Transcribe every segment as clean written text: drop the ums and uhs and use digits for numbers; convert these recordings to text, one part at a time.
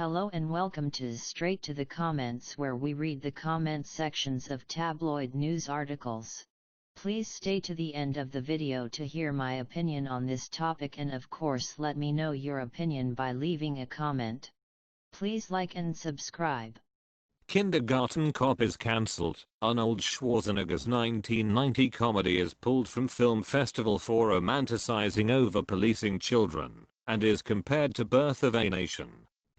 Hello and welcome to Straight to the Comments, where we read the comment sections of tabloid news articles. Please stay to the end of the video to hear my opinion on this topic, and of course let me know your opinion by leaving a comment. Please like and subscribe. Kindergarten Cop is cancelled. Arnold Schwarzenegger's 1990 comedy is pulled from film festival for romanticizing over-policing children, and is compared to Birth of a Nation.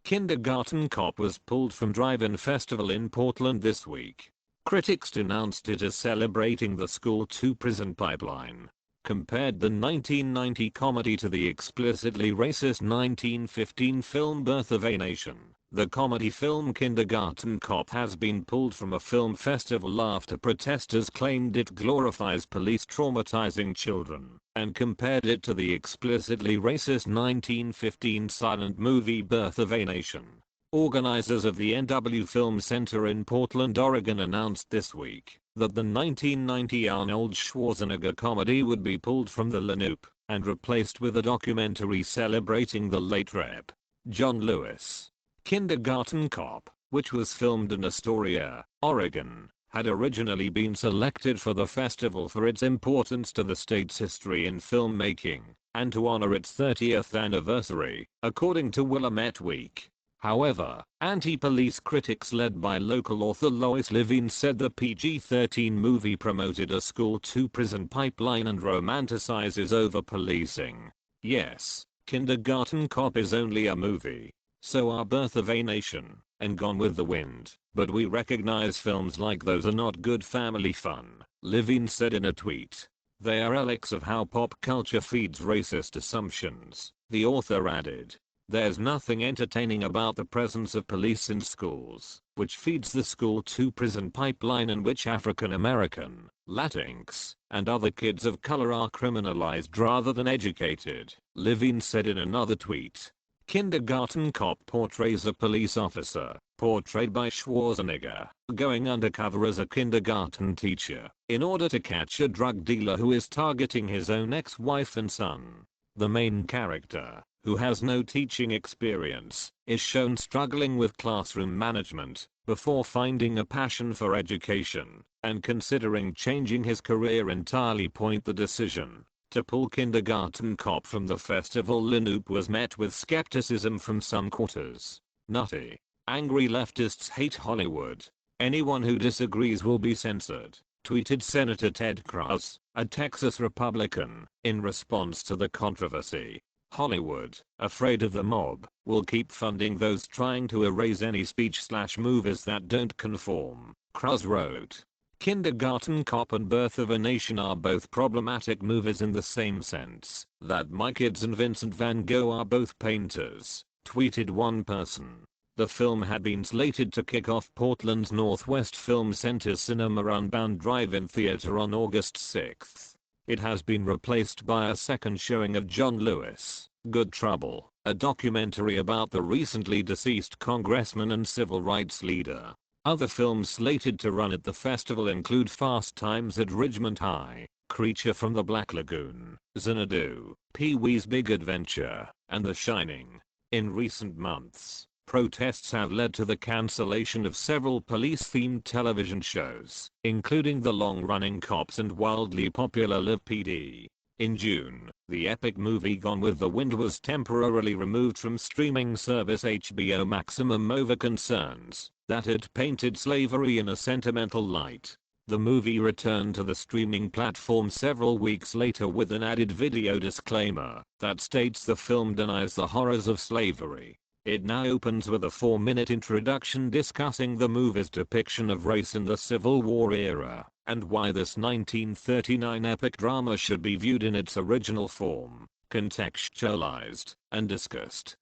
Kindergarten Cop was pulled from Drive-In Festival in Portland this week. Critics denounced it as celebrating the school-to-prison pipeline, compared the 1990 comedy to the explicitly racist 1915 film Birth of a Nation. The comedy film Kindergarten Cop has been pulled from a film festival after protesters claimed it glorifies police traumatizing children, and compared it to the explicitly racist 1915 silent movie Birth of a Nation. Organizers of the NW Film Center in Portland, Oregon announced this week that the 1990 Arnold Schwarzenegger comedy would be pulled from the lineup and replaced with a documentary celebrating the late Rep. John Lewis. Kindergarten Cop, which was filmed in Astoria, Oregon, had originally been selected for the festival for its importance to the state's history in filmmaking, and to honor its 30th anniversary, according to Willamette Week. However, anti-police critics led by local author Lois Levine said the PG-13 movie promoted a school-to-prison pipeline and romanticizes over-policing. Yes, Kindergarten Cop is only a movie. So are Birth of a Nation and Gone with the Wind, but we recognize films like those are not good family fun, Levine said in a tweet. They are relics of how pop culture feeds racist assumptions. The author added, "There's nothing entertaining about the presence of police in schools, which feeds the school-to-prison pipeline in which African American, Latinx, and other kids of color are criminalized rather than educated," Levine said in another tweet. Kindergarten Cop portrays a police officer, portrayed by Schwarzenegger, going undercover as a kindergarten teacher, in order to catch a drug dealer who is targeting his own ex-wife and son. The main character, who has no teaching experience, is shown struggling with classroom management, before finding a passion for education, and considering changing his career entirely. The decision to pull Kindergarten Cop from the festival lineup was met with skepticism from some quarters. Nutty, angry leftists hate Hollywood. Anyone who disagrees will be censored, tweeted Senator Ted Cruz, a Texas Republican, in response to the controversy. Hollywood, afraid of the mob, will keep funding those trying to erase any speech/movies that don't conform, Cruz wrote. Kindergarten Cop and Birth of a Nation are both problematic movies in the same sense that My Kids and Vincent van Gogh are both painters, tweeted one person. The film had been slated to kick off Portland's Northwest Film Center's Cinema Unbound Drive-In Theater on August 6. It has been replaced by a second showing of John Lewis, Good Trouble, a documentary about the recently deceased congressman and civil rights leader. Other films slated to run at the festival include Fast Times at Ridgemont High, Creature from the Black Lagoon, Xanadu, Pee-wee's Big Adventure, and The Shining. In recent months, protests have led to the cancellation of several police-themed television shows, including the long-running Cops and wildly popular Live PD. In June, the epic movie Gone with the Wind was temporarily removed from streaming service HBO Maximum over concerns that it painted slavery in a sentimental light. The movie returned to the streaming platform several weeks later with an added video disclaimer that states the film denies the horrors of slavery. It now opens with a 4-minute introduction discussing the movie's depiction of race in the Civil War era, and why this 1939 epic drama should be viewed in its original form, contextualized, and discussed.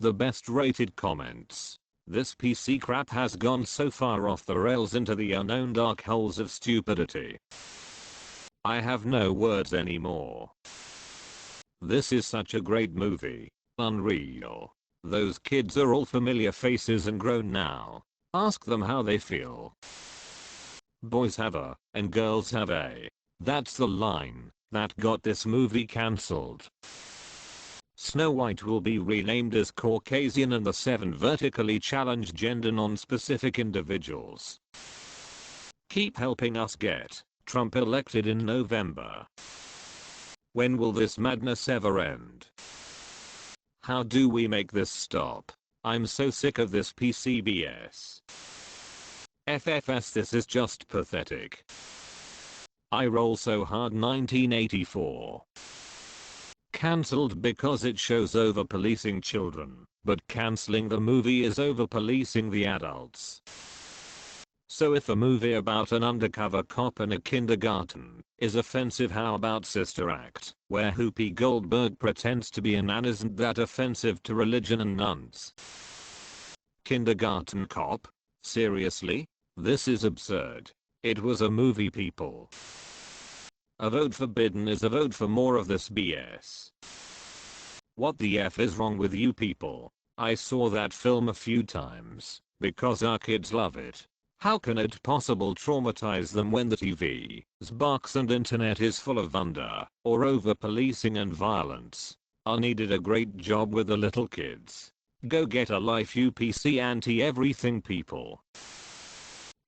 The best rated comments. This PC crap has gone so far off the rails into the unknown dark holes of stupidity. I have no words anymore. This is such a great movie. Unreal. Those kids are all familiar faces and grown now. Ask them how they feel. Boys have a, and girls have a. That's the line that got this movie cancelled. Snow White will be renamed as Caucasian and the 7 vertically challenged gender non-specific individuals. Keep helping us get Trump elected in November. When will this madness ever end? How do we make this stop? I'm so sick of this PCBS. FFS, this is just pathetic. I roll so hard. 1984. Cancelled because it shows over-policing children, but cancelling the movie is over-policing the adults. So if a movie about an undercover cop in a kindergarten is offensive, how about Sister Act, where Whoopi Goldberg pretends to be a nun? Isn't that offensive to religion and nuns? Kindergarten Cop? Seriously? This is absurd. It was a movie, people. A vote for Biden is a vote for more of this BS. What the F is wrong with you people? I saw that film a few times because our kids love it. How can it possibly traumatize them when the TV's box and internet is full of under or over policing and violence? I needed a great job with the little kids. Go get a life, you PC anti everything people.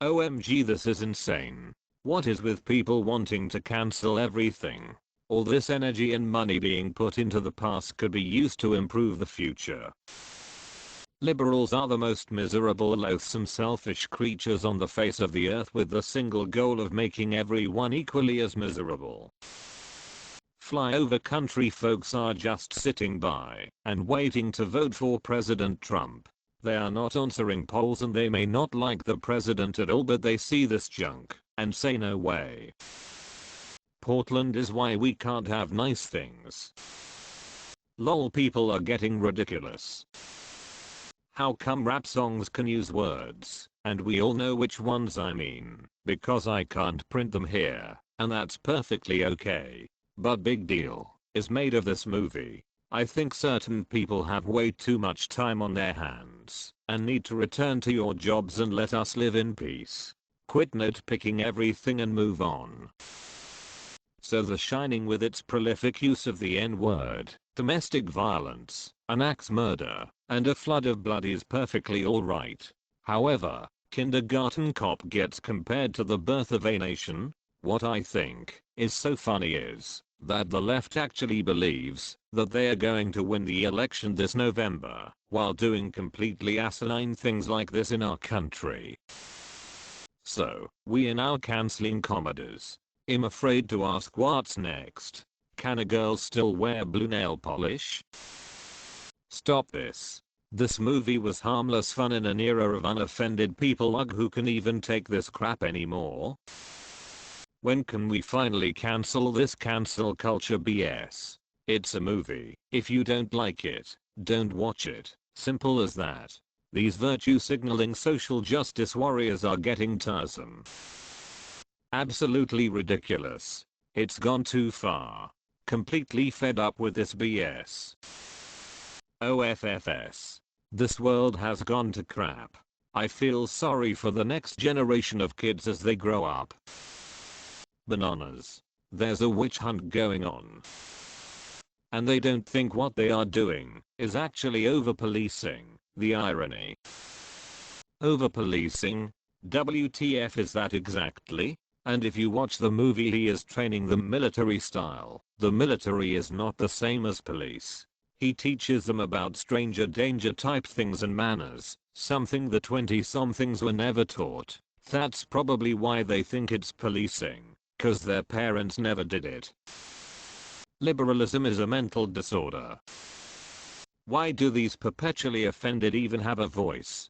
OMG, this is insane. What is with people wanting to cancel everything? All this energy and money being put into the past could be used to improve the future. Liberals are the most miserable, loathsome, selfish creatures on the face of the earth, with the single goal of making everyone equally as miserable. Flyover country folks are just sitting by and waiting to vote for President Trump. They are not answering polls and they may not like the president at all, but they see this junk and say no way. Portland is why we can't have nice things. Lol, people are getting ridiculous. How come rap songs can use words, and we all know which ones I mean, because I can't print them here, and that's perfectly okay. But big deal is made of this movie. I think certain people have way too much time on their hands and need to return to your jobs and let us live in peace. Quit nitpicking everything and move on. So The Shining, with its prolific use of the N-word, domestic violence, an axe murder, and a flood of blood, is perfectly alright. However, Kindergarten Cop gets compared to The Birth of a Nation. What I think is so funny is that the left actually believes that they are going to win the election this November, while doing completely asinine things like this in our country. So, we are now cancelling comedies. I'm afraid to ask what's next. Can a girl still wear blue nail polish? Stop this. This movie was harmless fun in an era of unoffended people who can even take this crap anymore. When can we finally cancel this cancel culture BS? It's a movie. If you don't like it, don't watch it. Simple as that. These virtue signaling social justice warriors are getting tiresome. Absolutely ridiculous. It's gone too far. Completely fed up with this BS. OFFS. This world has gone to crap. I feel sorry for the next generation of kids as they grow up. Bananas. There's a witch hunt going on. And they don't think what they are doing is actually over-policing. The irony. Over-policing? WTF is that exactly? And if you watch the movie, he is training them military style. The military is not the same as police. He teaches them about stranger danger type things and manners, something the 20-somethings were never taught. That's probably why they think it's policing, cause their parents never did it. Liberalism is a mental disorder. Why do these perpetually offended even have a voice?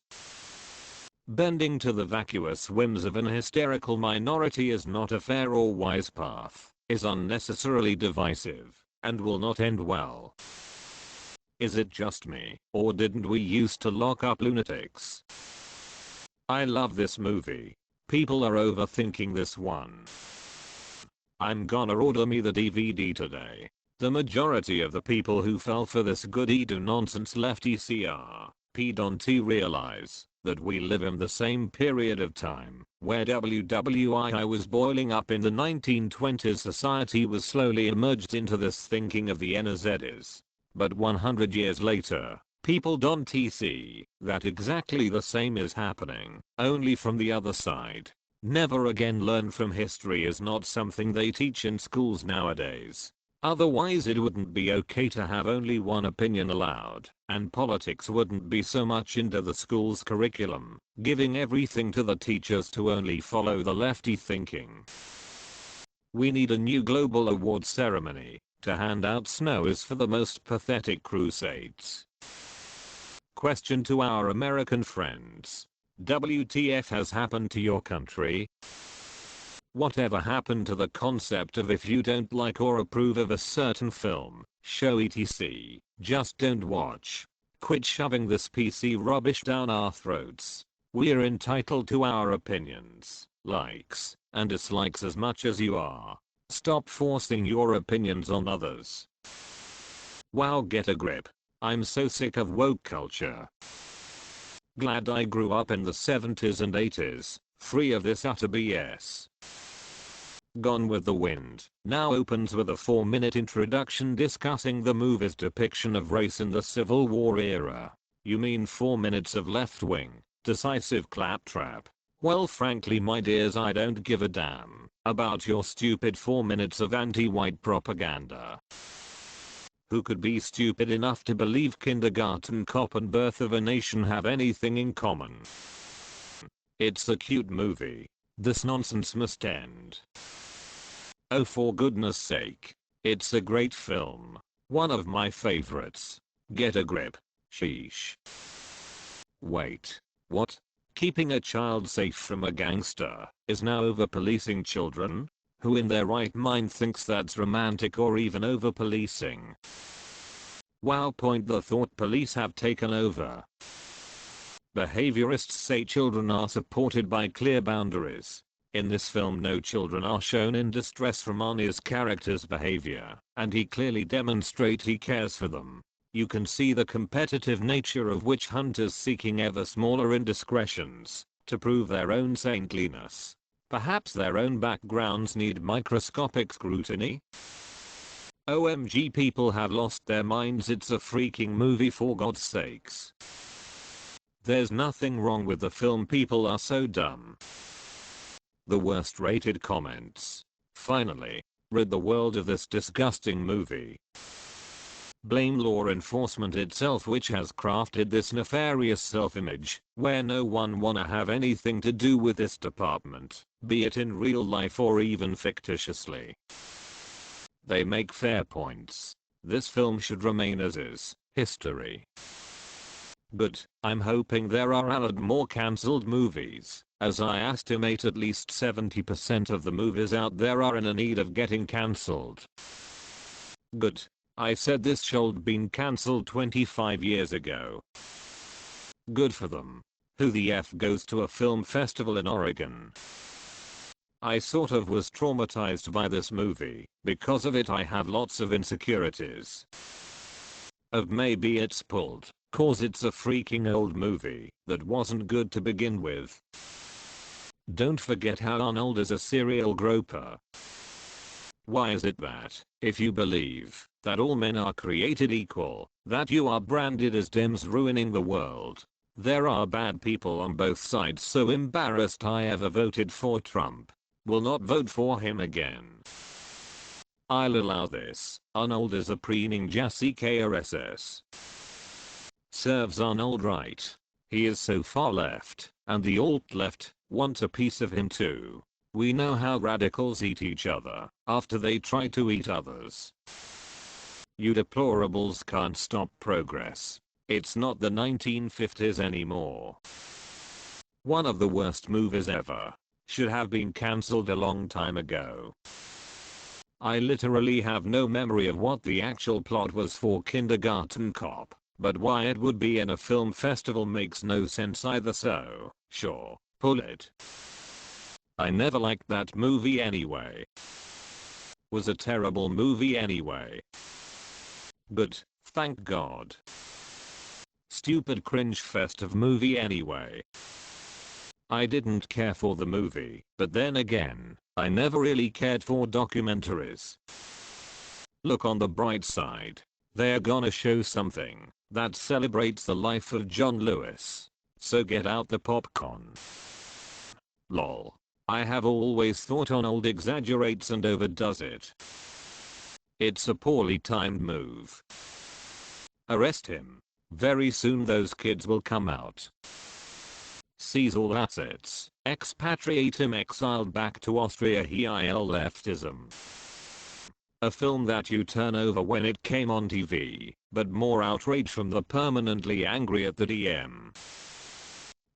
Bending to the vacuous whims of an hysterical minority is not a fair or wise path, is unnecessarily divisive, and will not end well. Is it just me, or didn't we used to lock up lunatics? I love this movie. People are overthinking this one. I'm gonna order me the DVD today. The majority of the people who fell for this goody-two nonsense lefty pedonty realize that we live in the same period of time where WWII was boiling up in the 1920s. Society was slowly emerged into this thinking of the NZs. But 100 years later, people don't see that exactly the same is happening, only from the other side. Never again learn from history is not something they teach in schools nowadays. Otherwise it wouldn't be okay to have only one opinion allowed, and politics wouldn't be so much into the school's curriculum, giving everything to the teachers to only follow the lefty thinking. We need a new global award ceremony to hand out snows for the most pathetic crusades. Question to our American friends. WTF has happened to your country? Whatever happened to the concept of if you don't like or approve of a certain film, show etc., just don't watch. Quit shoving this PC rubbish down our throats. We're entitled to our opinions, likes, and dislikes as much as you are. Stop forcing your opinions on others. Wow, get a grip. I'm so sick of woke culture. Glad I grew up in the 70s and 80s, free of this utter BS. Gone with the Wind now opens with a 4-minute introduction discussing the movie's depiction of race in the Civil War era. You mean 4 minutes of left-wing, decisive claptrap? Well, frankly my dears, I don't give a damn about your stupid 4 minutes of anti-white propaganda. Who could be stupid enough to believe Kindergarten Cop and Birth of a Nation have anything in common? It's a cute movie. This nonsense must end. Oh, for goodness sake. It's a great film. One of my favorites. Get a grip. Sheesh. Wait. What? Keeping a child safe from a gangster is now over-policing children? Who in their right mind thinks that's romantic or even over-policing? Wow, point the thought police have taken over. Behaviorists say children are supported by clear boundaries. In this film no children are shown in distress from Arnie's character's behavior, and he clearly demonstrates he cares for them. You can see the competitive nature of witch hunters seeking ever smaller indiscretions to prove their own saintliness. Perhaps their own backgrounds need microscopic scrutiny? OMG, people have lost their minds. It's a freaking movie, for God's sakes. There's nothing wrong with the film, people are so dumb. The worst rated comments. Finally, rid the world of this disgusting movie. Blame law enforcement itself, which has crafted this nefarious self-image, where no one wanna have anything to do with this department, be it in real life or even fictitiously. They make fair points. This film should remain as is, history. Good, I'm hoping there are a lot more cancelled movies, as I estimate at least 70% of the movies out there are in need of getting cancelled. Good. I said this should been cancelled 25 years ago. Good for them. Who the F goes to a film festival in Oregon? I sort of was traumatized by this movie. Because of it I have lots of insecurities. Of maybe it's pulled, cause it's a freaking old movie that wasn't good to begin with. Don't forget how Arnold is a serial groper. Why is it that, if you believe that all men are created equal, that you are branded as Dems ruining the world? There are bad people on both sides, so embarrassed I ever voted for Trump. Will not vote for him again. I'll allow this. Arnold is a preening Jassy KRSS. Serves Arnold right. He is so far left, and the alt-left want a piece of him too. We know how radicals eat each other after they try to eat others. You deplorables can't stop progress. It's not the 1950s anymore. One of the worst movies ever. Should have been cancelled a long time ago. I literally have no memory of what the actual plot was for Kindergarten Cop, but why it would be in a film festival makes no sense either, so, sure, pull it. I never liked that movie anyway. Was a terrible movie anyway. Good, thank God. Stupid cringe fest of movie anyway. I didn't care for the movie, but then again, I never really cared for documentaries. Look on the bright side. They are gonna show something that celebrates the life of John Lewis. So get out the popcorn. Lol. I have always thought Arnold exaggerates and overdoes it. It's a poorly timed move. Arrest him. Very soon those kids will come out. Seize all assets. Expatriate him, exiled back to Austria. Heil leftism. A film that you turn over when it came on TV, but more outrage from the permanently angry at the DM.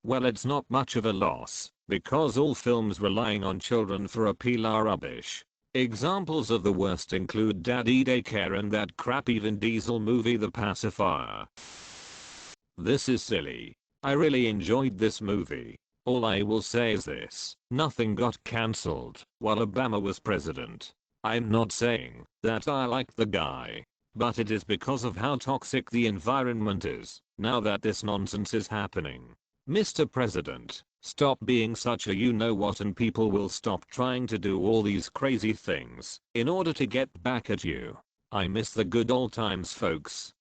Well, it's not much of a loss, because all films relying on children for appeal are rubbish. Examples of the worst include Daddy Daycare and that crappy Vin Diesel movie The Pacifier. This is silly. I really enjoyed this movie. All I will say is this: nothing got cancelled while Obama was president. I'm not saying that I like the guy, but it is because of how toxic the environment is now that this nonsense is happening. Mr. President, stop being such a you-know-what and people will stop trying to do all these crazy things in order to get back at you. I miss the good old times, folks.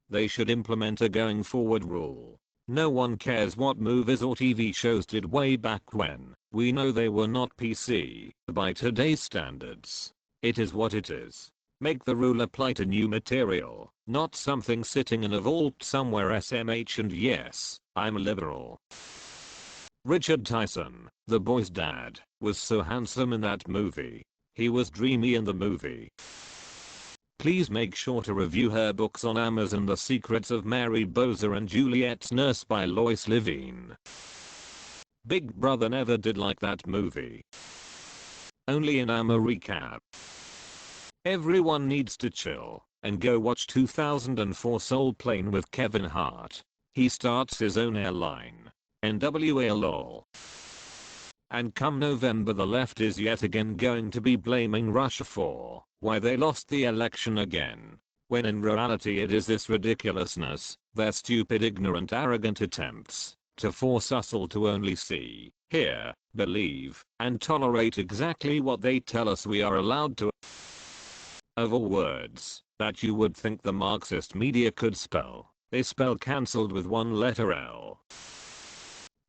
They should implement a going forward rule. No one cares what movies or TV shows did way back when. We know they were not PC by today's standards. It is what it is. Make the rule apply to new material, not something sitting in a vault somewhere. SMH. And yes, I'm liberal. Richard Tyson, the boy's dad, was so handsome in that movie. He was dreamy in the movie. Please make sure to review her books on Amazon. The Secrets of Mary Bowser and Juliet's Nurse by Lois Levine. Big Brother never did like that movie. Only in America. Everyone needs to chill and go watch 2004 Soul Plane with Kevin Hart. He starts his own airline. NWA lol. And come November the left is yet again going to be blaming Russia for why they lost the election again, when in reality it is this ridiculousness, their stupid, ignorant, arrogant attempts to force us all to only see, hear, believe, and tolerate exactly what they tell us we are allowed to. Of all words that you would think the Marxist media could spell, they spell cancelled with one letter L.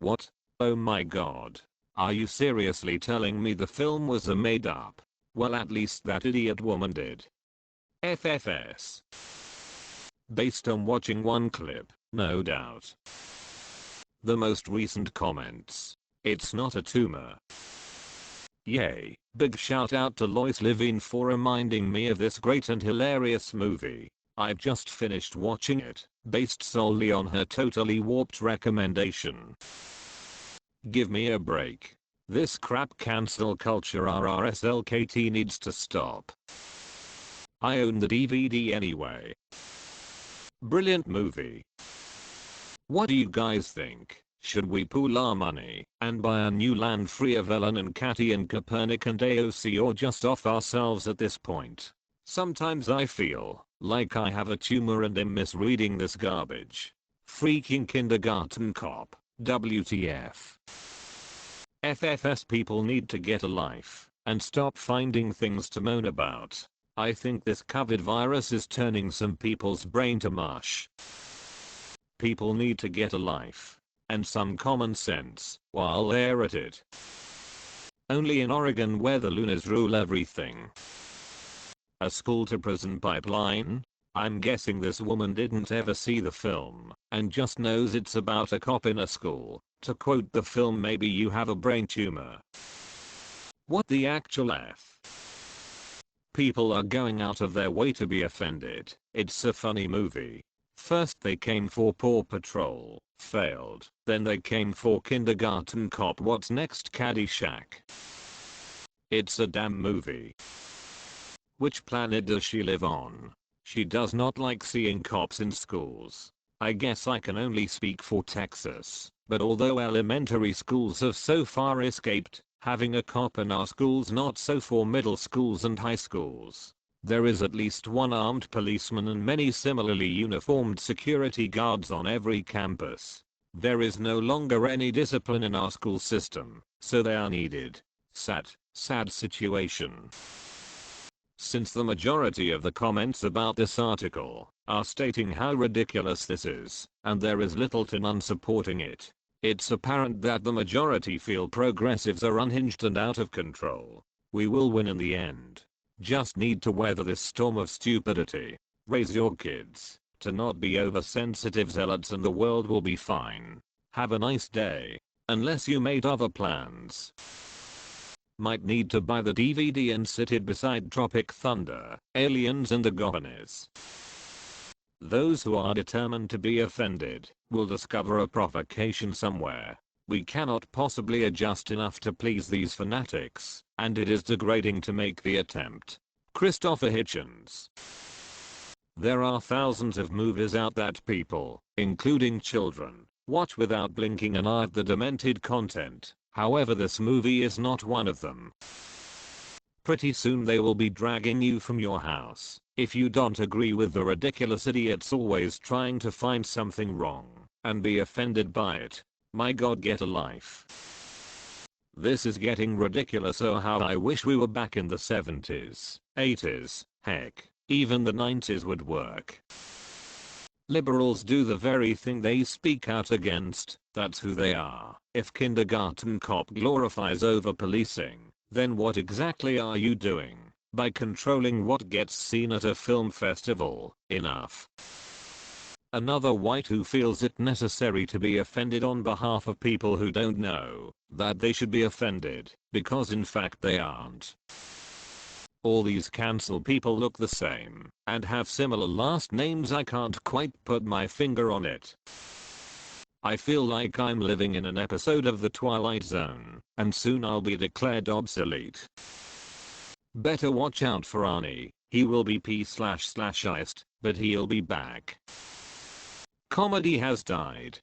What? Oh my god. Are you seriously telling me the film was a made up? Well, at least that idiot woman did. FFS. Based on watching one clip, no doubt. The most recent comments. It's not a tumor. Yay, big shout out to Lois Levine for reminding me of this great and hilarious movie. I've just finished watching it, based solely on her totally warped recommendation. Give me a break. This crap cancel culture RRSLKT needs to stop. I own the DVD anyway. Brilliant movie. What do you guys think? Should we pool our money and buy a new land free of Ellen and Catty and Copernic and AOC, or just off ourselves at this point? Sometimes I feel like I have a tumor and am misreading this garbage. Freaking Kindergarten Cop. WTF. FFS, people need to get a life and stop finding things to moan about. I think this COVID virus is turning some people's brain to mush. People need to get a life and some common sense while they're at it. Only in Oregon, where the Lunas rule everything. A school to prison pipeline? I'm guessing this woman didn't ever see the film and just knows it's about a cop in a school. To quote the film, maybe you have a brain tumor. What the actual F? People are going out of their way to be offended. It's a funny movie. First they came for Paw Patrol, failed. Then they came for Kindergarten Cop. What's next? Caddyshack. It's a damn movie. Which planet does she live on? She does not like seeing cops in schools. I guess I can only speak for Texas, but although elementary schools have so far escaped having a cop in our schools, not so for middle schools and high schools. There is at least one armed policeman and many similarly uniformed security guards on every campus. There is no longer any discipline in our school system, so they are needed. Sad situation. since the majority of the comments about this article are stating how ridiculous this is, and there is little to none supporting it. It's apparent that the majority feel progressives are unhinged and out of control. We will win in the end. Just need to weather this storm of stupidity. Raise your kids to not be oversensitive zealots and the world will be fine. Have a nice day. Unless you made other plans. Might need to buy the DVD and sit it beside Tropic Thunder, Aliens and the Goonies. Those who are determined to be offended will discover a provocation somewhere. We cannot possibly adjust enough to please these fanatics, and it is degrading to make the attempt. Christopher Hitchens. There are thousands of movies out that people, including children, watch without blinking an eye at the demented content. However, this movie is not one of them. Pretty soon they will be dragging you from your house if you don't agree with the ridiculous idiots always trying to find something wrong and be offended by it. My God, get a life. This is getting ridiculous. Oh, how I wish we were back in the 70s, 80s, heck, even the 90s would work. Liberals do the very thing they speak out against, that's who they are. If Kindergarten Cop glorifies over-policing, then what exactly are you doing by controlling what gets seen at a film festival? Enough. Another white who feels it necessary to be offended on behalf of people who don't know that they should be offended, because in fact they aren't. All these cancel people look the same and have similar last names. I can't quite put my finger on it. I feel like I'm living in an episode of The Twilight Zone, and soon I'll be declared obsolete. Better watch out for Arnie. He will be p//iced, but he'll be back. Comedy has died.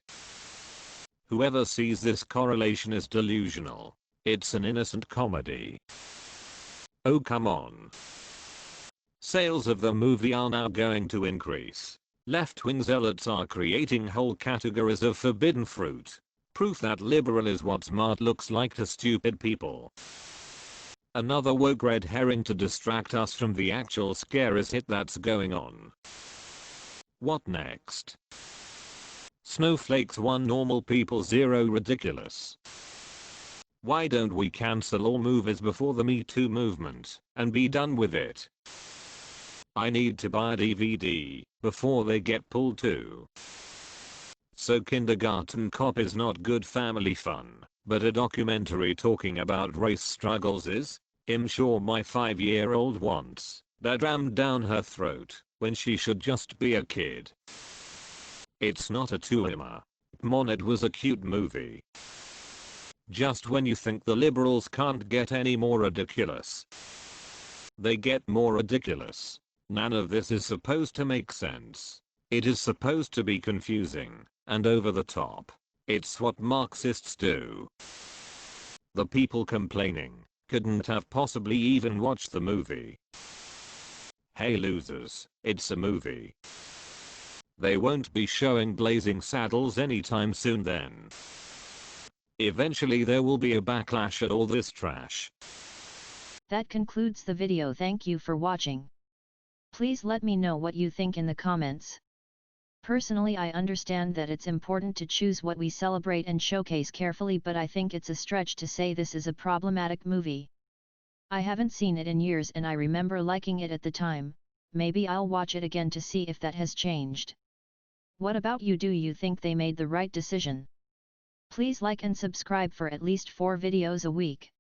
Whoever sees this correlation is delusional. It's an innocent comedy. Oh, come on. Sales of the movie are now going to increase. Left-wing zealots are creating whole categories of forbidden fruit. Proof that liberal is what smart looks like to stupid people. Another woke red herring to distract us from the actual scary shit that's going on. What next? Snowflakes 1, normal people 0, ridiculous. Why don't we cancel all movies before the Me Too movement and be done with it? I need to buy a DVD before they get pulled too. So Kindergarten Cop is not good family fun, but a documentary talking about race struggles is? I'm sure my 5-year-old wants that rammed down her throat when she should just be a kid. It's not a two-imer. Monet was a cute movie. Just when you think the liberals can't get any more ridiculous, they get more ridiculous. None of this is supposed to make sense. It is supposed to be confusing and over the top. It's what Marxists do. The people complaining couldn't have possibly even watched the movie. Hey losers, it's a movie. They won't be showing Blazing Saddles anytime soon then. Eventually there will be a backlash at all this trash. That concludes the video. Thank you for watching. Please let me know what you think in the comments. Personally, I understand that it's important to choose what we celebrate and showcase carefully, but I think it's a stretch to say this is a problematic movie. I haven't seen it in years and I remember liking it at the time. Maybe I'll watch it again to see if that has changed. What about you? Do you think they made the right decision? Please like and subscribe for at least 4 videos a week.